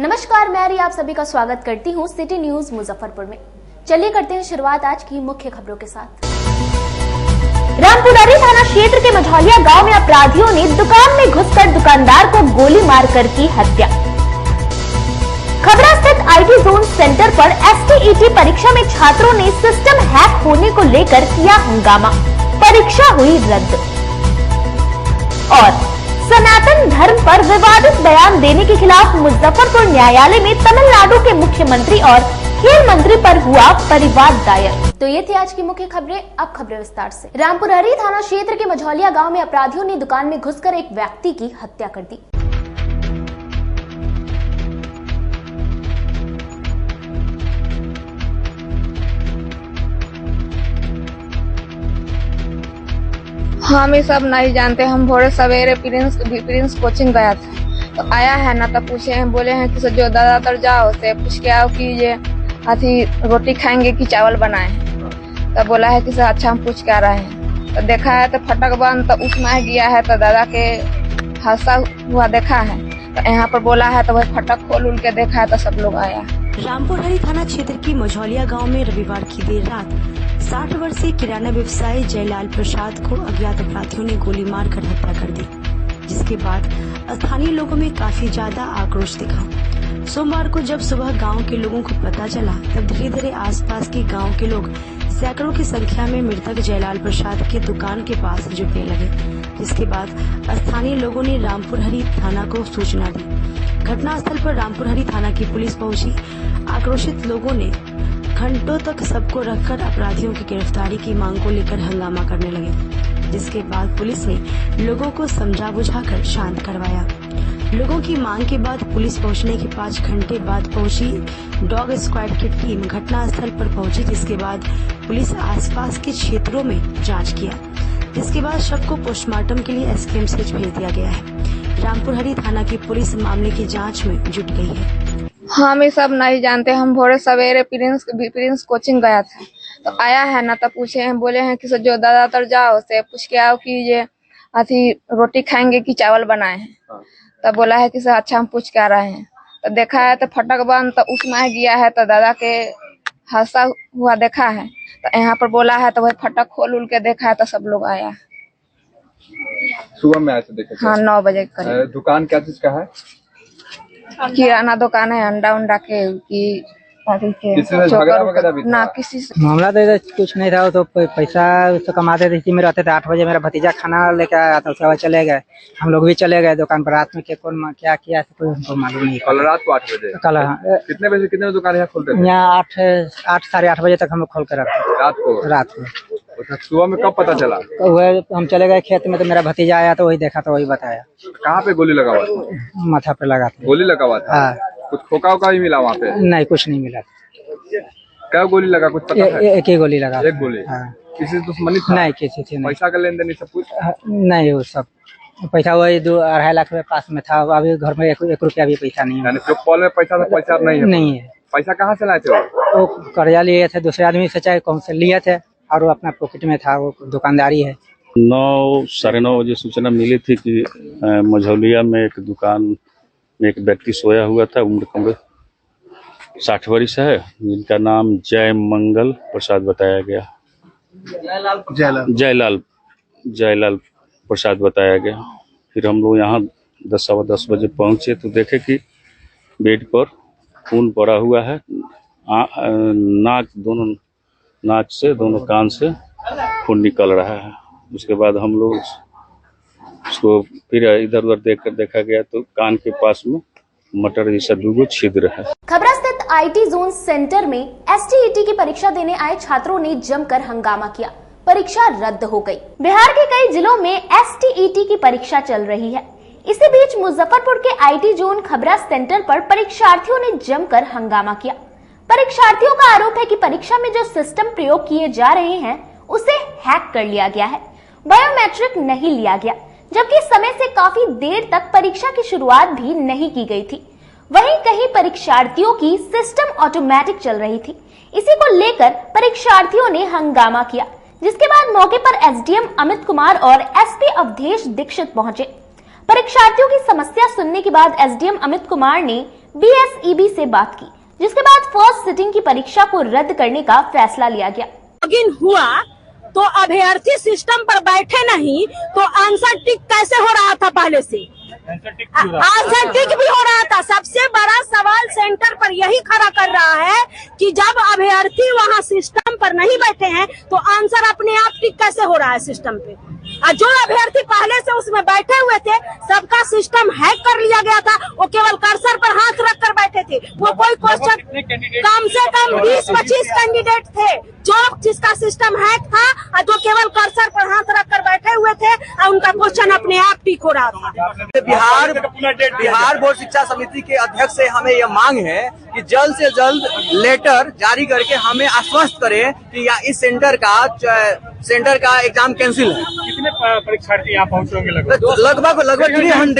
नमस्कार, मैं आरी आप सभी का स्वागत करती हूँ सिटी न्यूज मुजफ्फरपुर में। चलिए करते हैं शुरुआत आज की मुख्य खबरों के साथ। रामपुरारी थाना क्षेत्र के मझौलिया गांव में अपराधियों ने दुकान में घुसकर दुकानदार को गोली मारकर की हत्या। खबरा स्थित आईटी जोन सेंटर पर एसटीईटी परीक्षा में छात्रों ने सिस्टम हैक होने को लेकर किया हंगामा, परीक्षा हुई रद्द। और सनातन धर्म पर विवादित बयान देने के खिलाफ मुजफ्फरपुर न्यायालय में तमिलनाडु के मुख्यमंत्री और खेल मंत्री पर हुआ परिवाद दायर। तो ये थी आज की मुख्य खबरें। अब खबरें विस्तार से। रामपुरारी थाना क्षेत्र के मझौलिया गांव में अपराधियों ने दुकान में घुसकर एक व्यक्ति की हत्या कर दी। हम ये सब नहीं जानते। हम भोरे सवेरे प्रिंस कोचिंग गया था तो आया है ना, तब पूछे हैं, बोले हैं कि जो दादा तर जाओ से पूछ के आओ कि ये अथी रोटी खाएंगे कि चावल बनाए। तब बोला है कि सर अच्छा हम पूछ के आ रहे हैं। तो देखा है तो फटक बंद, तो उसमें गया है तो दादा के हादसा हुआ देखा है। तो यहाँ पर बोला है तो वही फटक खोल उल के देखा है तो सब लोग आया। रामपुरारी थाना क्षेत्र की मझौलिया गांव में रविवार की देर रात 60 वर्षीय किराना व्यवसायी जयलाल प्रसाद को अज्ञात अपराधियों ने गोली मारकर हत्या कर दी, जिसके बाद स्थानीय लोगों में काफी ज्यादा आक्रोश दिखा। सोमवार को जब सुबह गांव के लोगों को पता चला, तब धीरे धीरे आसपास के गांव के लोग सैकड़ों की संख्या में मृतक जयलाल प्रसाद के दुकान के पास जुटने लगे, जिसके बाद स्थानीय लोगों ने रामपुरहरी थाना को सूचना दी। घटनास्थल पर रामपुरहरी थाना की पुलिस पहुंची। आक्रोशित लोगों ने घंटों तक सबको रखकर अपराधियों की गिरफ्तारी की मांग को लेकर हंगामा करने लगे, जिसके बाद पुलिस ने लोगों को समझा बुझाकर शांत करवाया। लोगों की मांग के बाद पुलिस पहुंचने के 5 घंटे बाद पहुंची डॉग स्क्वाड की टीम घटनास्थल पर पहुंची, जिसके बाद पुलिस आसपास के क्षेत्रों में जांच किया, जिसके बाद शव को पोस्टमार्टम के लिए एसकेएमसीएच भेज दिया गया है। रामपुरहरी थाना की पुलिस मामले की जाँच में जुट गई है। हम ये सब नहीं जानते। हम भोरे सवेरे प्रिंस कोचिंग गया था तो आया है ना, तब पूछे हैं, बोले हैं कि जो दादा तर जाओ से पूछ के आओ कि ये अथी रोटी खाएंगे कि चावल बनाए हैं। तब बोला है कि सर अच्छा हम पूछ के आ रहे हैं। तो देखा है तो फटक बंद, तो उसमें गया है तो दादा के हादसा हुआ देखा है। तो यहाँ पर बोला है तो वही फटक खोल उल के देखा है तो सब लोग आया। सुबह में आए थे देखे? हाँ, 9 बजे करीब। दुकान क्या चीज का है? किराना दुकान है, अंडा उंडा के की किसी से झगड़ा वगैरह भी था? ना, किसी से मामला तो कुछ नहीं था। वो तो पैसा तो कमाते थे, इसी में रहते थे। 8 बजे मेरा भतीजा खाना लेके आया था, उसके बाद चले गए। हम लोग भी चले गए दुकान पर। रात में कौन क्या किया कोई हमको मालूम नहीं। कल रात को 8 बजे? कल कितने बजे दुकान यहाँ खोलते थे? यहाँ 8 साढ़े 8 बजे तक हम लोग खोल कर रखते रात को। सुबह में कब पता चला? वह हम चले गए खेत में तो मेरा भतीजा आया तो वही देखा तो वही बताया। कहाँ पे गोली लगा हुआ था? माथा पे लगा था। गोली लगा हुआ था? कुछ खोखा वोखा ही मिला वहाँ पे? नहीं, कुछ नहीं मिला। क्या गोली लगा कुछ पता है? एक ही गोली लगा। एक गोली? किसी से दुश्मनी था? नहीं, किसी से नहीं। पैसा का लेन देन सब कुछ नहीं, वो सब पैसा वही 2-2.5 लाख रुपए पास में था। अभी घर में 1 रुपया भी पैसा नहीं है। जो कॉल में पैसा था, पैसा नहीं है? पैसा कहाँ से लाए थे? वो कर्जा लिए थे दूसरे आदमी से, चाहे कौन से लिए थे, और वो अपना पॉकेट में था। वो दुकानदारी है। 9 साढ़े 9 बजे सूचना मिली थी कि मझौलिया में एक दुकान में एक व्यक्ति सोया हुआ था। उम्र कम 60 वर्ष है, जिनका नाम जय मंगल प्रसाद बताया गया। जयलाल प्रसाद बताया गया। फिर हम लोग यहाँ 10-10 बजे पहुँचे तो देखे कि बेड पर खून पड़ा हुआ है। दोनों नाक से, दोनों कान से खून निकल रहा है। उसके बाद हम लोग उसको फिर इधर उधर देखा गया तो कान के पास में मटर जैसा 2 छिद्र है। खबरा स्थित आईटी जोन सेंटर में एसटीईटी की परीक्षा देने आए छात्रों ने जमकर हंगामा किया, परीक्षा रद्द हो गई। बिहार के कई जिलों में एसटीईटी की परीक्षा चल रही है। इसी बीच मुजफ्फरपुर के आईटी जोन खबरा सेंटर पर परीक्षार्थियों ने जमकर हंगामा किया। परीक्षार्थियों का आरोप है कि परीक्षा में जो सिस्टम प्रयोग किए जा रहे हैं उसे हैक कर लिया गया है, बायोमेट्रिक नहीं लिया गया, जबकि समय से काफी देर तक परीक्षा की शुरुआत भी नहीं की गई थी। वहीं कहीं परीक्षार्थियों की सिस्टम ऑटोमेटिक चल रही थी। इसी को लेकर परीक्षार्थियों ने हंगामा किया, जिसके बाद मौके पर एसडीएम अमित कुमार और एसपी अवधेश दीक्षित पहुंचे। परीक्षार्थियों की समस्या सुनने के बाद एसडीएम अमित कुमार ने BSEB से बात की, जिसके बाद फर्स्ट सिटिंग की परीक्षा को रद्द करने का फैसला लिया गया। लॉगिन हुआ तो अभ्यर्थी सिस्टम पर बैठे नहीं तो आंसर टिक कैसे हो रहा था? पहले से आंसर टिक भी हो रहा था। सबसे बड़ा सवाल सेंटर पर यही खड़ा कर रहा है कि जब अभ्यर्थी वहां सिस्टम पर नहीं बैठे हैं तो आंसर अपने आप टिक कैसे हो रहा है सिस्टम पे? और जो अभ्यर्थी पहले से उसमें बैठे हुए थे, सबका सिस्टम हैक कर लिया गया था। वो केवल कर्सर पर हाथ रख कर बैठे थे। वो कोई क्वेश्चन, कम से कम 20-25 कैंडिडेट थे जो जिसका सिस्टम हैक था और जो केवल कर्सर पर हाथ रख कर बैठे हुए थे और उनका क्वेश्चन अपने आप टिक हो रहा था। बिहार बोर्ड शिक्षा समिति के अध्यक्ष से हमें यह मांग है कि जल्द से जल्द लेटर जारी करके हमें आश्वस्त करें कि इस सेंटर का एग्जाम कैंसिल है। कितने परीक्षार्थी यहाँ पहुँचे होंगे? लगभग 300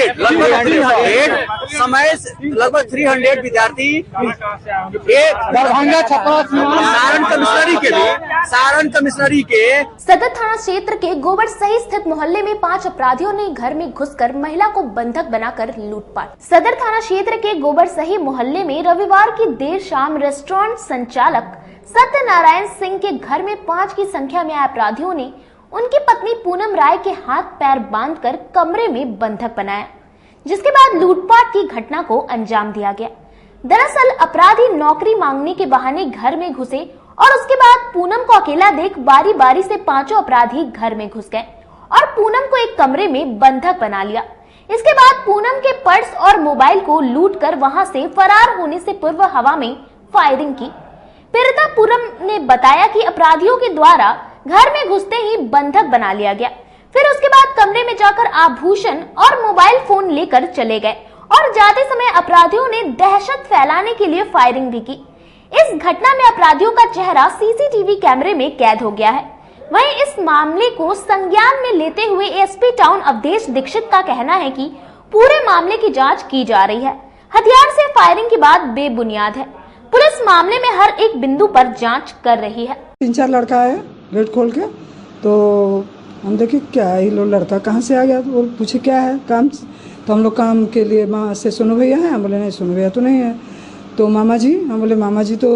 समय लगभग 300 विद्यार्थी दरभंगा सारण कमिश्नरी के सदर थाना क्षेत्र के गोबर सही स्थित मोहल्ले में 5 अपराधियों ने घर में घुसकर महिला को बंधक बनाकर लूटपाट। सदर थाना क्षेत्र के गोबर सही मोहल्ले में रविवार की देर शाम रेस्टोरेंट संचालक सत्यनारायण सिंह के घर में 5 की संख्या में आए अपराधियों ने उनकी पत्नी पूनम राय के हाथ पैर बांधकर कमरे में बंधक बनाया, जिसके बाद लूटपाट की घटना को अंजाम दिया गया। दरअसल अपराधी नौकरी मांगने के बहाने घर में घुसे और उसके बाद पूनम को अकेला देख बारी बारी से 5 अपराधी घर में घुस गए और पूनम को एक कमरे में बंधक बना लिया। इसके बाद पूनम के पर्स और मोबाइल को लूटकर वहां से फरार होने से पूर्व हवा में फायरिंग की। पीड़िता पूनम ने बताया कि अपराधियों के द्वारा घर में घुसते ही बंधक बना लिया गया। फिर उसके बाद कमरे में जाकर आभूषण और मोबाइल फोन लेकर चले गए और जाते समय अपराधियों ने दहशत फैलाने के लिए फायरिंग भी की। इस घटना में अपराधियों का चेहरा सीसीटीवी कैमरे में कैद हो गया है। वहीं इस मामले को संज्ञान में लेते हुए एसपी टाउन अवधेश दीक्षित का कहना है कि पूरे मामले की जांच की जा रही है। हथियार से फायरिंग की बात बेबुनियाद है। पुलिस मामले में हर एक बिंदु पर जांच कर रही है। 3-4 लड़का आया गेट खोल के, तो हम देखे क्या है, ये लो लड़का कहाँ से आ गया, तो पूछे क्या है काम, तो हम लोग काम के लिए वहाँ से सोनू भैया हैं, हम बोले नहीं सोनू भैया तो नहीं है, तो मामा जी, हम बोले मामा जी तो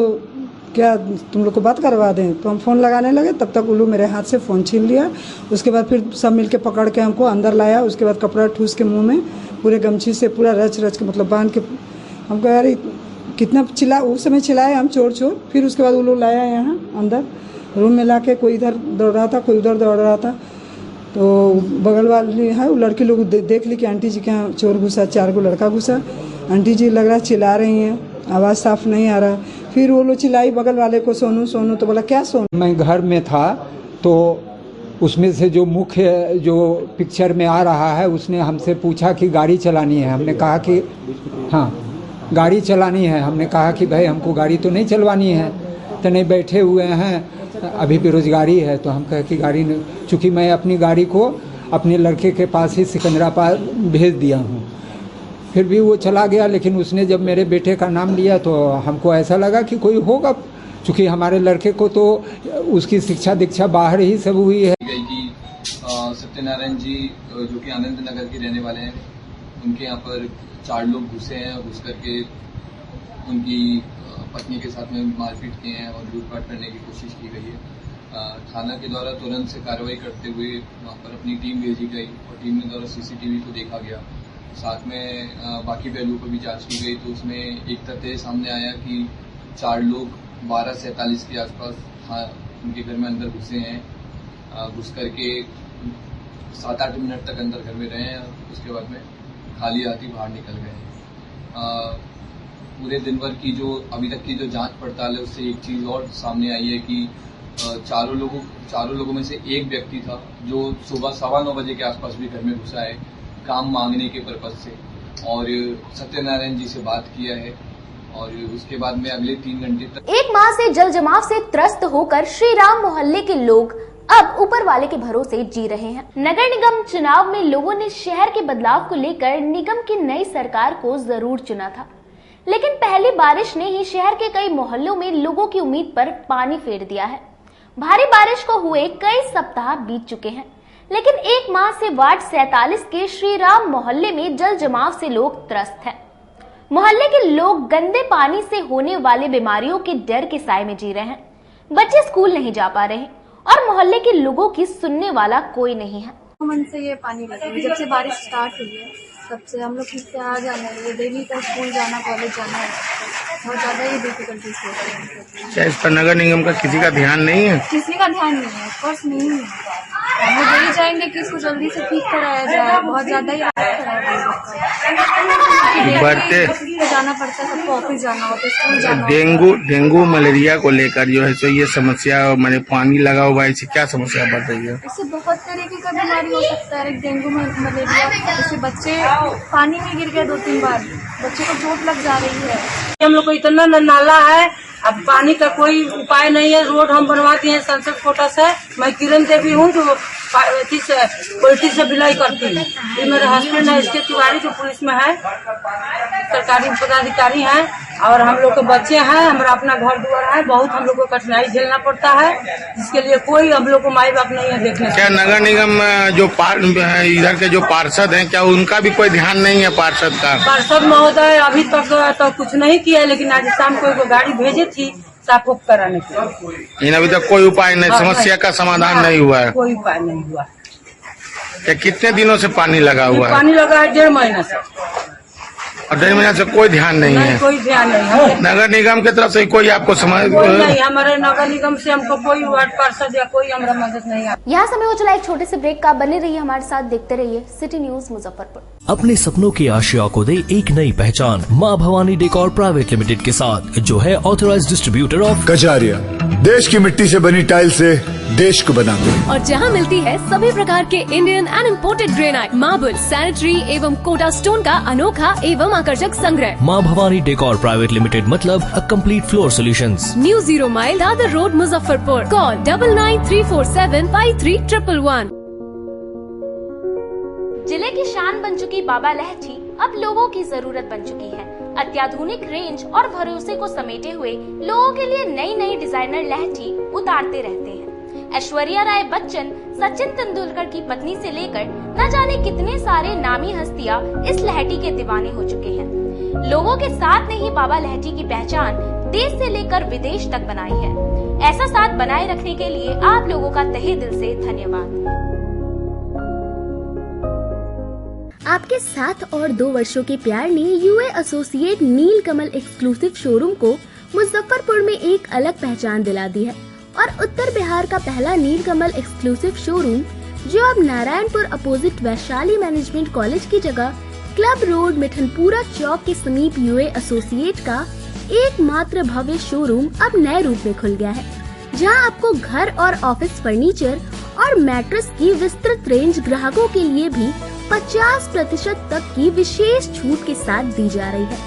क्या तुम लोग को बात करवा दें, तो हम फ़ोन लगाने लगे, तब तक उल्लू मेरे हाथ से फ़ोन छीन लिया। उसके बाद फिर सब मिलके पकड़ के हमको अंदर लाया। उसके बाद कपड़ा ठूस के मुंह में पूरे गमछी से पूरा रच के मतलब बांध के, हमको यार कितना उस समय चिल्लाए हम चोर चोर। फिर उसके बाद उल्लू लाया यहाँ अंदर रूम में ला के, कोई इधर दौड़ रहा था कोई उधर दौड़ रहा था, तो बगल वाली है वो लड़की लोग देख ली कि आंटी जी के यहाँ चोर घुसा, 4 लड़का घुसा। आंटी जी लग रहा चिल्ला रही हैं, आवाज़ साफ नहीं आ रहा। फिर वो लोग चिल्लाई बगल वाले को सोनू सोनू, तो बोला क्या सोनू। मैं घर में था तो उसमें से जो मुख्य जो पिक्चर में आ रहा है उसने हमसे पूछा कि गाड़ी चलानी है। हमने कहा कि हाँ गाड़ी चलानी है। हमने कहा कि भाई हमको गाड़ी तो नहीं चलवानी है, तो नहीं बैठे हुए हैं अभी बेरोजगारी है। तो हम कहे कि गाड़ी नहीं, चूँकि मैं अपनी गाड़ी को अपने लड़के के पास ही सिकंदराबाद भेज दिया हूँ। फिर भी वो चला गया, लेकिन उसने जब मेरे बेटे का नाम लिया तो हमको ऐसा लगा कि कोई होगा, चूँकि हमारे लड़के को तो उसकी शिक्षा दीक्षा बाहर ही सब हुई है। सत्यनारायण जी जो कि आनंद नगर के रहने वाले हैं, उनके यहाँ पर 4 लोग घुसे हैं। घुस करके उनकी पत्नी के साथ में मारपीट किए हैं और लूटपाट करने की कोशिश की गई है। थाना के द्वारा तुरंत से कार्रवाई करते हुए वहाँ पर अपनी टीम भेजी गई और टीम के द्वारा सीसीटीवी को देखा गया। साथ में बाकी पहलुओं पर भी जांच की गई, तो उसमें एक तथ्य सामने आया कि 4 लोग 12:47 के आसपास उनके घर में अंदर घुसे हैं। घुस करके 7-8 मिनट तक अंदर घर में रहे हैं, उसके बाद में खाली हाथ ही बाहर निकल गए। पूरे दिन भर की जो अभी तक की जो जांच पड़ताल है उससे एक चीज़ और सामने आई है कि चारों लोगों में से एक व्यक्ति था जो सुबह 9:15 बजे के आसपास भी घर में घुसा है काम मांगने के पर्पज से, और सत्यनारायण जी से बात किया है। और उसके बाद में अगले 3 घंटे तक 1 माह से जल जमाव से त्रस्त होकर श्री राम मोहल्ले के लोग अब ऊपर वाले के भरोसे जी रहे हैं। नगर निगम चुनाव में लोगों ने शहर के बदलाव को लेकर निगम की नई सरकार को जरूर चुना था, लेकिन पहली बारिश ने ही शहर के कई मोहल्लों में लोगों की उम्मीद पर पानी फेर दिया है। भारी बारिश को हुए कई सप्ताह बीत चुके हैं, लेकिन 1 माह से वार्ड 47 के श्री राम मोहल्ले में जल जमाव से लोग त्रस्त हैं। मोहल्ले के लोग गंदे पानी से होने वाले बीमारियों के डर के साए में जी रहे हैं। बच्चे स्कूल नहीं जा पा रहे और मोहल्ले के लोगों की सुनने वाला कोई नहीं है। मन से ये पानी लगा है, जब से बारिश स्टार्ट हुई है तब से हम लोग किससे आ जाना है, ये डेली का स्कूल जाना, कॉलेज जाना है, बहुत ज्यादा ही डिफिकल्टीज हो रही है। क्या इस पर नगर निगम का किसी का ध्यान नहीं है? किसी का ध्यान नहीं है, ऑफकोर्स नहीं है। हम लोग यही चाहेंगे कि इसको जल्दी से ठीक कराया जाए, बहुत ज्यादा ही बढ़ते जाना पड़ता है, सबको ऑफिस जाना होता है, स्कूल जाना। डेंगू मलेरिया को लेकर जो है सो ये समस्या, मैंने पानी लगा हुआ है, इससे क्या समस्या बढ़ रही है? इससे बहुत तरीके का बीमारी हो सकता है, डेंगू मलेरिया। जैसे बच्चे पानी में गिर गए 2-3 बार, बच्चे को चोट लग जा रही है। हम लोग को इतना नाला है, अब पानी का कोई उपाय नहीं है। रोड हम बनवाते हैं संसद कोटा से। मैं किरण देवी हूँ जो पोलिटिक्स से बिलाई करती हूँ। ये मेरे हस्बैंड है, इसके तिवारी जो पुलिस में है, सरकारी पदाधिकारी हैं, और हम लोग के बच्चे हैं, हमारा अपना घर दुआर है, बहुत हम लोग को कठिनाई झेलना पड़ता है, जिसके लिए कोई हम लोग को माई बाप नहीं है देखने। क्या नगर निगम जो इधर के जो पार्षद हैं, क्या उनका भी कोई ध्यान नहीं है? पार्षद महोदय अभी तक तो कुछ नहीं किया, लेकिन आज शाम को एक गाड़ी भेजे थी साफ कराने के लिए, लेकिन अभी तक कोई उपाय नहीं, समस्या का समाधान नहीं हुआ है। कोई उपाय नहीं हुआ। क्या कितने दिनों से पानी लगा हुआ है? पानी लगा है 1.5 महीना से, और 1.5 महीना से कोई ध्यान नहीं है? कोई ध्यान नहीं है। नगर निगम की तरफ से कोई आपको समझ नहीं, हमारे नगर निगम से हमको कोई वार्ड पार्षद या कोई हमारा मदद नहीं है। यहाँ समय हो चला एक छोटे से ब्रेक का। बने रहिए हमारे साथ, देखते रहिए सिटी न्यूज मुजफ्फरपुर। अपने सपनों की आशिया को दे एक नई पहचान माँ भवानी डेकोर प्राइवेट लिमिटेड के साथ, जो है ऑथराइज्ड डिस्ट्रीब्यूटर ऑफ कजारिया। देश की मिट्टी से बनी टाइल से देश को बनाते हैं, और जहां मिलती है सभी प्रकार के Indian and imported granite, marble, sanitary एवं कोटा स्टोन का अनोखा एवं आकर्षक संग्रह। माँ भवानी डेकोर प्राइवेट लिमिटेड मतलब a complete floor solutions. New 0 mile Dadar road Muzaffarpur. Call 9934753111। जिले की शान बन चुकी बाबा लहठी अब लोगों की जरूरत बन चुकी है। अत्याधुनिक रेंज और भरोसे को समेटे हुए लोगों के लिए नई नई डिजाइनर लहठी उतारते रहते हैं। ऐश्वर्या राय बच्चन, सचिन तेंदुलकर की पत्नी से लेकर न जाने कितने सारे नामी हस्तियां इस लहठी के दीवाने हो चुके हैं। लोगों के साथ ने ही बाबा लहठी की पहचान देश से लेकर विदेश तक बनाई है। ऐसा साथ बनाए रखने के लिए आप लोगों का तहे दिल से धन्यवाद। आपके 7 और 2 वर्षों के प्यार ने यूए एसोसिएट नीलकमल एक्सक्लूसिव शोरूम को मुजफ्फरपुर में एक अलग पहचान दिला दी है और उत्तर बिहार का पहला नीलकमल एक्सक्लूसिव शोरूम, जो अब Narayanpur opposite Vaishali management college की जगह क्लब रोड मिठनपुरा चौक के समीप यूए एसोसिएट का एकमात्र भव्य शोरूम अब नए रूप में खुल गया है, जहां आपको घर और ऑफिस फर्नीचर और मैट्रेस की विस्तृत रेंज ग्राहकों के लिए भी 50% तक की विशेष छूट के साथ दी जा रही है,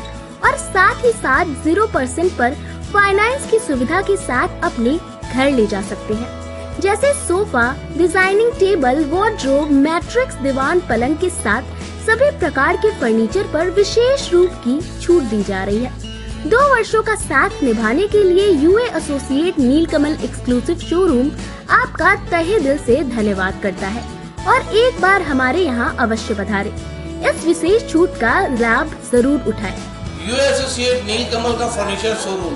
और साथ ही साथ 0% पर फाइनेंस की सुविधा के साथ अपने घर ले जा सकते हैं। जैसे sofa, designing table, wardrobe, mattress, दीवान, पलंग के साथ सभी प्रकार के फर्नीचर पर विशेष रूप की छूट दी जा रही है। 2 वर्षों का साथ निभाने के लिए यूए एसोसिएट नीलकमल एक्सक्लूसिव शोरूम आपका तहे दिल से धन्यवाद करता है और एक बार हमारे यहाँ अवश्य पधारें। इस विशेष छूट का लाभ जरूर उठाएं। यूए एसोसिएट नीलकमल का फर्नीचर शोरूम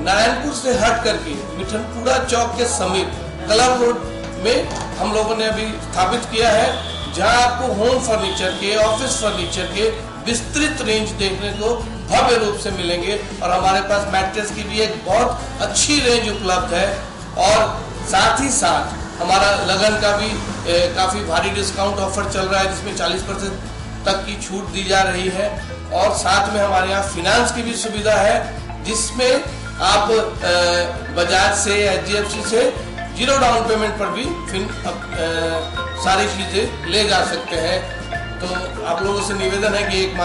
नारायणपुर से हट करके मिठनपुरा चौक के समीप क्लब रोड में हम लोगों ने अभी स्थापित किया है, जहां आपको होम फर्नीचर के, ऑफिस फर्नीचर के विस्तृत रेंज देखने को भव्य रूप से मिलेंगे। और हमारे पास मैट्रेस की भी एक बहुत अच्छी रेंज उपलब्ध है, और साथ ही साथ हमारा लगन का भी काफी भारी डिस्काउंट ऑफर चल रहा है, जिसमें 40% तक की छूट दी जा रही है। और साथ में हमारे यहाँ फिनांस की भी सुविधा है, जिसमें आप बजाज से, HDFC से 0 डाउन पेमेंट पर भी सारी चीजें ले जा सकते हैं। तो आप लोगों से निवेदन है कि एक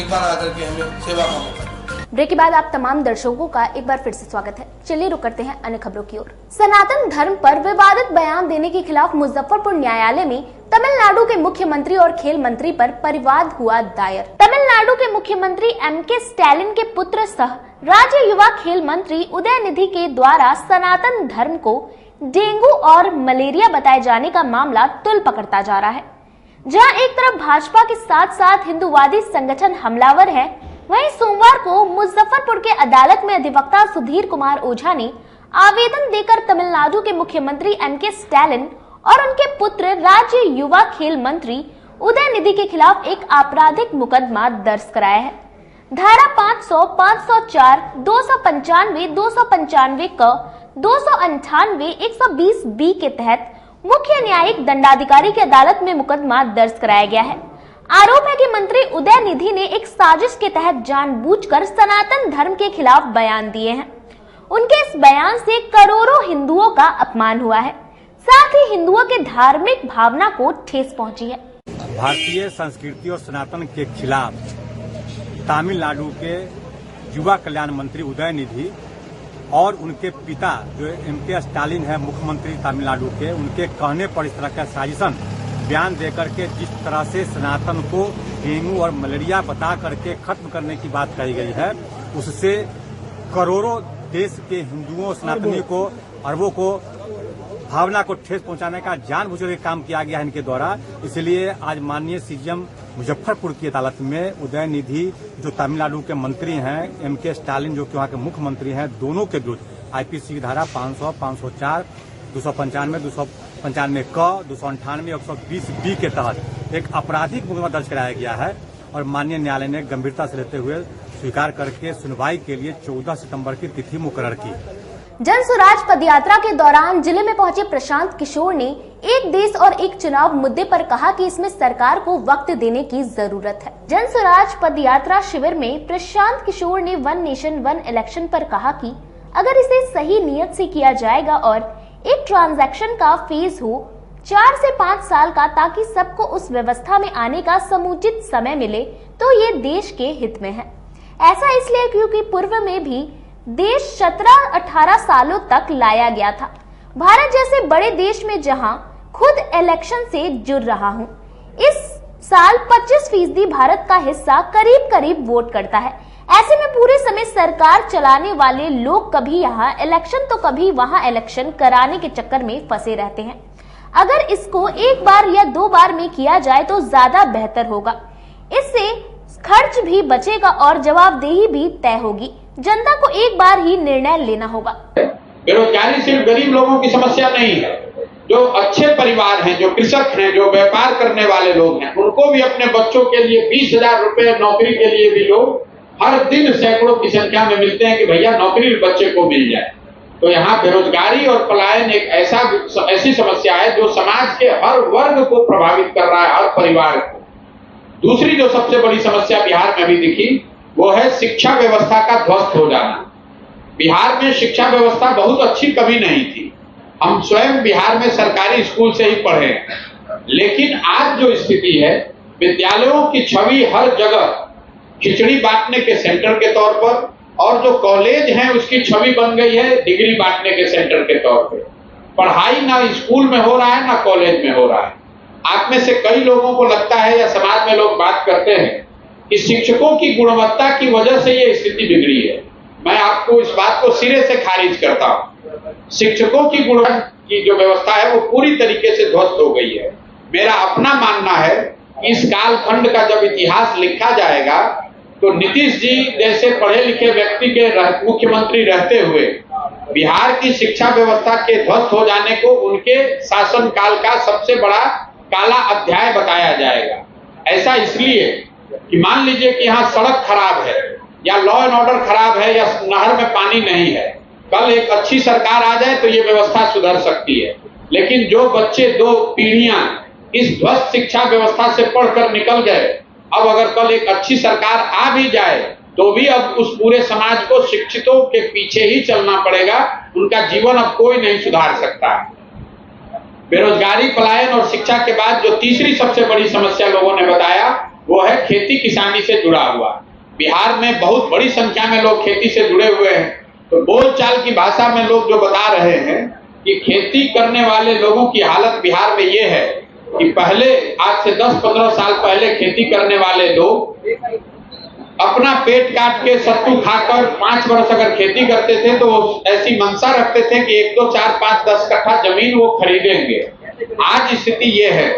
बार आकर के हमें सेवा का मौका। ब्रेक के बाद आप तमाम दर्शकों का एक बार फिर से स्वागत है। चलिए रुक करते हैं अन्य खबरों की ओर। सनातन धर्म पर विवादित बयान देने के खिलाफ मुजफ्फरपुर न्यायालय में तमिलनाडु के मुख्यमंत्री और खेल मंत्री पर परिवाद हुआ दायर। तमिलनाडु के मुख्यमंत्री MK स्टैलिन के पुत्र सह राज्य युवा खेल मंत्री उदयनिधि के द्वारा सनातन धर्म को डेंगू और मलेरिया बताए जाने का मामला तुल पकड़ता जा रहा है। जहां एक तरफ भाजपा के साथ साथ हिंदूवादी संगठन हमलावर हैं, वहीं सोमवार को मुजफ्फरपुर के अदालत में अधिवक्ता सुधीर कुमार ओझा ने आवेदन देकर तमिलनाडु के मुख्यमंत्री एम.के. स्टालिन और उनके पुत्र राज्य युवा खेल मंत्री उदयनिधि के खिलाफ एक आपराधिक मुकदमा दर्ज कराया है। धारा 500, 504, 295, 295 क, 298, 120 बी के तहत मुख्य न्यायिक दंडाधिकारी की अदालत में मुकदमा दर्ज कराया गया है। आरोप है कि मंत्री उदयनिधि ने एक साजिश के तहत जानबूझकर सनातन धर्म के खिलाफ बयान दिए हैं। उनके इस बयान से करोड़ों हिंदुओं का अपमान हुआ है, साथ ही हिंदुओं के धार्मिक भावना को ठेस पहुंची है। भारतीय संस्कृति और सनातन के खिलाफ तमिलनाडु के युवा कल्याण मंत्री उदयनिधि और उनके पिता जो एम.के. स्टालिन है मुख्यमंत्री तमिलनाडु के, उनके कहने पर इस तरह का साजिशन बयान देकर के जिस तरह से सनातन को डेंगू और मलेरिया बता करके खत्म करने की बात कही गई है, उससे करोड़ों देश के हिंदुओं सनातनियों को, अरबों को भावना को ठेस पहुंचाने का जानबूझकर काम किया गया है इनके द्वारा। इसलिए आज माननीय सीएम मुजफ्फरपुर की अदालत में उदयनिधि जो तमिलनाडु के मंत्री हैं, एम.के. स्टालिन जो कि वहाँ के मुख्यमंत्री हैं, दोनों के विरुद्ध आईपीसी की धारा 500, 504, 295, 295 क, 298, 120 बी के तहत एक आपराधिक मुकदमा दर्ज कराया गया है और माननीय न्यायालय ने गंभीरता से लेते हुए स्वीकार करके सुनवाई के लिए 14 सितंबर की तिथि मुकर्रर की। जन स्वराज पदयात्रा के दौरान जिले में पहुंचे प्रशांत किशोर ने एक देश और एक चुनाव मुद्दे पर कहा कि इसमें सरकार को वक्त देने की जरूरत है। जन स्वराज पदयात्रा शिविर में प्रशांत किशोर ने वन नेशन वन इलेक्शन पर कहा कि अगर इसे सही नियत से किया जाएगा और एक ट्रांजैक्शन का फेज हो 4 से 5 साल का, ताकि सबको उस व्यवस्था में आने का समुचित समय मिले, तो ये देश के हित में है। ऐसा इसलिए क्योंकि पूर्व में भी देश 17-18 सालों तक लाया गया था। भारत जैसे बड़े देश में जहां खुद इलेक्शन से जुड़ रहा हूं, इस साल 25% भारत का हिस्सा करीब करीब वोट करता है। ऐसे में पूरे समय सरकार चलाने वाले लोग कभी यहाँ इलेक्शन तो कभी वहां इलेक्शन कराने के चक्कर में फंसे रहते हैं। अगर इसको एक बार या 2 बार में किया जाए तो ज्यादा बेहतर होगा। इससे खर्च भी बचेगा और जवाबदेही भी तय होगी। जनता को एक बार ही निर्णय लेना होगा। बेरोजगारी सिर्फ गरीब लोगों की समस्या नहीं है, जो अच्छे परिवार हैं, जो कृषक हैं, जो व्यापार करने वाले लोग हैं, उनको भी अपने बच्चों के लिए 20,000 रुपए नौकरी के लिए भी लोग हर दिन सैकड़ों की संख्या में मिलते हैं कि भैया नौकरी बच्चे को मिल जाए। तो यहाँ बेरोजगारी और पलायन एक ऐसी समस्या है जो समाज के हर वर्ग को प्रभावित कर रहा है, हर परिवार को। दूसरी जो सबसे बड़ी समस्या बिहार में अभी दिखी वो है शिक्षा व्यवस्था का ध्वस्त हो जाना। बिहार में शिक्षा व्यवस्था बहुत अच्छी कभी नहीं थी। हम स्वयं बिहार में सरकारी स्कूल से ही पढ़े, लेकिन आज जो स्थिति है, विद्यालयों की छवि हर जगह खिचड़ी बांटने के सेंटर के तौर पर, और जो कॉलेज हैं उसकी छवि बन गई है डिग्री बांटने के सेंटर के तौर पर। पढ़ाई ना स्कूल में हो रहा है ना कॉलेज में हो रहा है। आप में से कई लोगों को लगता है या समाज में लोग बात करते हैं कि शिक्षकों की गुणवत्ता की वजह से ये स्थिति बिगड़ी है। मैं आपको इस बात को सिरे से खारिज करता हूं। शिक्षकों की गुणवत्ता की जो व्यवस्था है वो पूरी तरीके से ध्वस्त हो गई है। मेरा अपना मानना है कि इस कालखंड का जब इतिहास लिखा जाएगा तो नीतीश जी जैसे पढ़े लिखे व्यक्ति के मुख्यमंत्री रहते हुए बिहार की शिक्षा व्यवस्था के ध्वस्त हो जाने को उनके शासनकाल का सबसे बड़ा काला अध्याय बताया जाएगा। ऐसा इसलिए कि मान लीजिए कि यहाँ सड़क खराब है या लॉ एंड ऑर्डर खराब है या नहर में पानी नहीं है, कल एक अच्छी सरकार आ जाए तो ये व्यवस्था सुधर सकती है। लेकिन जो बच्चे 2 पीढ़ियां इस ध्वस्त शिक्षा व्यवस्था से पढ़कर निकल गए, अब अगर कल एक अच्छी सरकार आ भी जाए तो भी अब उस पूरे समाज को शिक्षितों के पीछे ही चलना पड़ेगा। उनका जीवन अब कोई नहीं सुधार सकता। बेरोजगारी, पलायन और शिक्षा के बाद जो तीसरी सबसे बड़ी समस्या लोगों ने बताया वो है खेती किसानी से जुड़ा हुआ। बिहार में बहुत बड़ी संख्या में लोग खेती से जुड़े हुए हैं। तो बोलचाल की भाषा में लोग जो बता रहे हैं कि खेती करने वाले लोगों की हालत बिहार में ये है कि पहले आज से 10-15 साल पहले खेती करने वाले लोग अपना पेट काट के सत्तू खाकर 5 वर्ष अगर खेती करते थे तो ऐसी मंशा रखते थे कि 1, 2, 4, 5, 10 कट्ठा जमीन वो खरीदेंगे। आज स्थिति ये है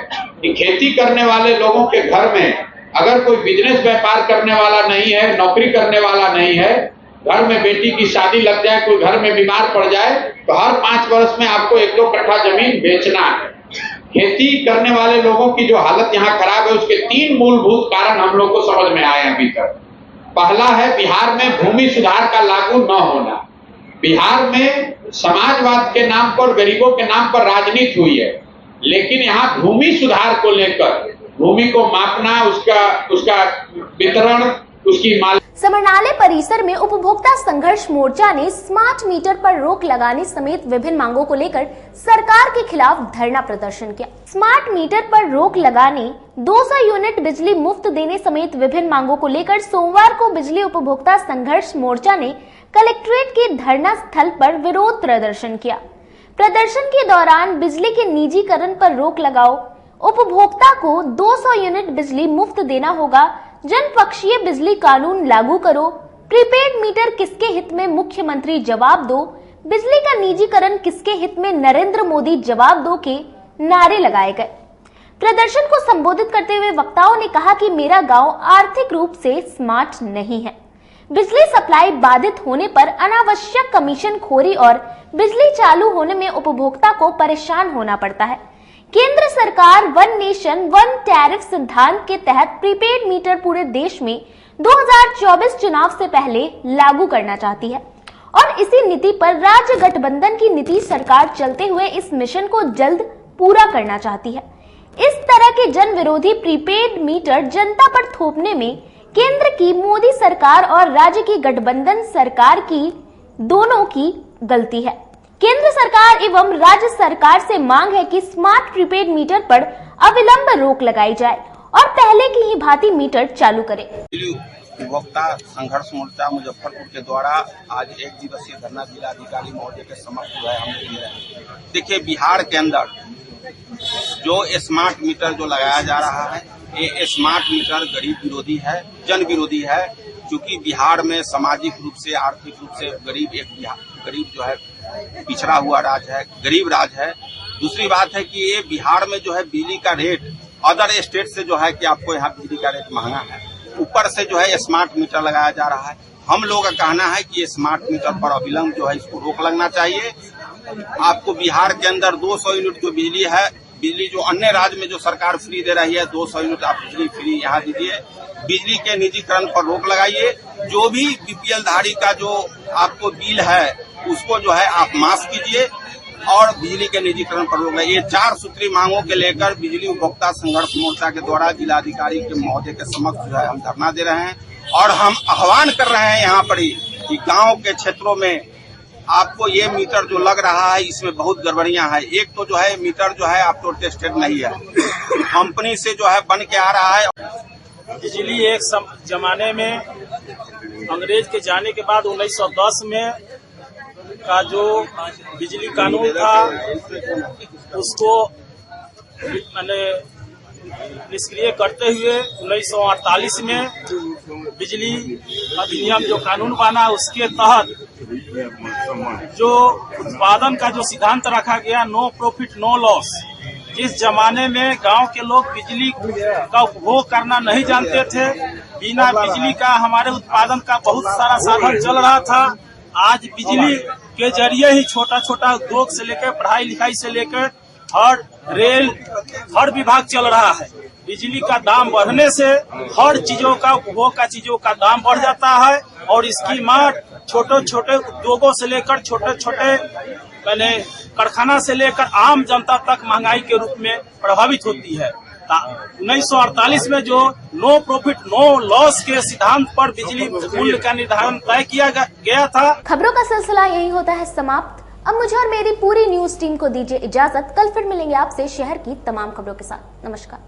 कि खेती करने वाले लोगों के घर में अगर कोई बिजनेस व्यापार करने वाला नहीं है, नौकरी करने वाला नहीं है, घर में बेटी की शादी लग जाए, कोई घर में बीमार पड़ जाए, तो हर 5 वर्ष में आपको 1-2 कट्ठा जमीन बेचना है। खेती करने वाले लोगों की जो हालत यहाँ खराब है, उसके 3 मूलभूत कारण हम लोग को समझ में आए अभी तक। पहला है बिहार में भूमि सुधार का लागू न होना। बिहार में समाजवाद के नाम पर, गरीबों के नाम पर राजनीति हुई है, लेकिन यहाँ भूमि सुधार को लेकर भूमि को मापना, उसका वितरण, उसकी माल। समरनालय परिसर में उपभोक्ता संघर्ष मोर्चा ने स्मार्ट मीटर पर रोक लगाने समेत विभिन्न मांगों को लेकर सरकार के खिलाफ धरना प्रदर्शन किया। स्मार्ट मीटर पर रोक लगाने, 200 यूनिट बिजली मुफ्त देने समेत विभिन्न मांगों को लेकर सोमवार को बिजली उपभोक्ता संघर्ष मोर्चा ने कलेक्ट्रेट के धरना स्थल पर विरोध प्रदर्शन किया। प्रदर्शन के दौरान बिजली के निजीकरण पर रोक लगाओ, उपभोक्ता को 200 यूनिट बिजली मुफ्त देना होगा, जनपक्षीय बिजली कानून लागू करो, प्रीपेड मीटर किसके हित में, मुख्यमंत्री जवाब दो, बिजली का निजीकरण किसके हित में, नरेंद्र मोदी जवाब दो के नारे लगाए गए। प्रदर्शन को संबोधित करते हुए वक्ताओं ने कहा कि मेरा गांव आर्थिक रूप से स्मार्ट नहीं है, बिजली सप्लाई बाधित होने पर अनावश्यक कमीशन खोरी और बिजली चालू होने में उपभोक्ता को परेशान होना पड़ता है। केंद्र सरकार 1 नेशन 1 टैरिफ सिद्धांत के तहत प्रीपेड मीटर पूरे देश में 2024 चुनाव से पहले लागू करना चाहती है और इसी नीति पर राज्य गठबंधन की नीतीश सरकार चलते हुए इस मिशन को जल्द पूरा करना चाहती है। इस तरह के जन विरोधी प्रीपेड मीटर जनता पर थोपने में केंद्र की मोदी सरकार और राज्य की गठबंधन सरकार की दोनों की गलती है। केंद्र सरकार एवं राज्य सरकार से मांग है कि स्मार्ट प्रीपेड मीटर पर अविलंब रोक लगाई जाए और पहले की ही भांति मीटर चालू करे। उपभोक्ता संघर्ष मोर्चा मुजफ्फरपुर के द्वारा आज 1 दिवसीय धरना जिलाधिकारी महोदय के समक्ष जो है हम लोग दे रहे हैं। देखिए, बिहार के अंदर जो स्मार्ट मीटर जो लगाया जा रहा है, ये स्मार्ट मीटर गरीब विरोधी है, जन विरोधी है, क्योंकि बिहार में सामाजिक रूप से, आर्थिक रूप से गरीब जो है पिछड़ा हुआ राज्य है, गरीब राज्य है। दूसरी बात है कि ये बिहार में जो है बिजली का रेट अदर स्टेट से जो है कि आपको यहाँ बिजली का रेट महंगा है, ऊपर से जो है स्मार्ट मीटर लगाया जा रहा है। हम लोग का कहना है कि ये स्मार्ट मीटर पर अविलंब जो है इसको रोक लगना चाहिए। आपको बिहार के अंदर 200 यूनिट जो बिजली है, बिजली जो अन्य राज्य में जो सरकार फ्री दे रही है, 200 यूनिट आप बिजली फ्री यहाँ दीजिए। बिजली के निजीकरण पर रोक लगाइए। जो भी बीपीएल धारी का जो आपको बिल है उसको जो है आप माफ कीजिए और बिजली के निजीकरण पर रोक लगाइए। ये 4 सूत्री मांगों के लेकर बिजली उपभोक्ता संघर्ष मोर्चा के द्वारा जिलाधिकारी के महोदय के समक्ष जो है हम धरना दे रहे हैं और हम आह्वान कर रहे हैं यहाँ पर ही कि गाँव के क्षेत्रों में आपको ये मीटर जो लग रहा है इसमें बहुत गड़बड़ियां हैं। एक तो जो है मीटर जो है आपको टेस्टेड नहीं है, कंपनी से जो है बन के आ रहा है। बिजली एक जमाने में अंग्रेज के जाने के बाद 1910 में का जो बिजली कानून था उसको मैंने निष्क्रिय करते हुए 1948 में बिजली अधिनियम जो कानून बना उसके तहत जो उत्पादन का जो सिद्धांत रखा गया, नो प्रॉफिट नो लॉस। जिस जमाने में गांव के लोग बिजली का उपभोग करना नहीं जानते थे, बिना बिजली का हमारे उत्पादन का बहुत सारा साधन चल रहा था, आज बिजली के जरिए ही छोटा छोटा उद्योग से लेकर पढ़ाई लिखाई से लेकर हर रेल हर विभाग चल रहा है। बिजली का दाम बढ़ने से हर चीजों का उपभोग का चीजों का दाम बढ़ जाता है और इसकी मार छोटे छोटे उद्योगों से लेकर छोटे छोटे कारखाना से लेकर आम जनता तक महंगाई के रूप में प्रभावित होती है। 1948 में जो नो प्रॉफिट नो लॉस के सिद्धांत पर बिजली मूल्य का निर्धारण तय किया गया था। खबरों का सिलसिला यही होता है समाप्त। अब मुझे और मेरी पूरी न्यूज टीम को दीजिए इजाजत। कल फिर मिलेंगे आपसे शहर की तमाम खबरों के साथ। नमस्कार।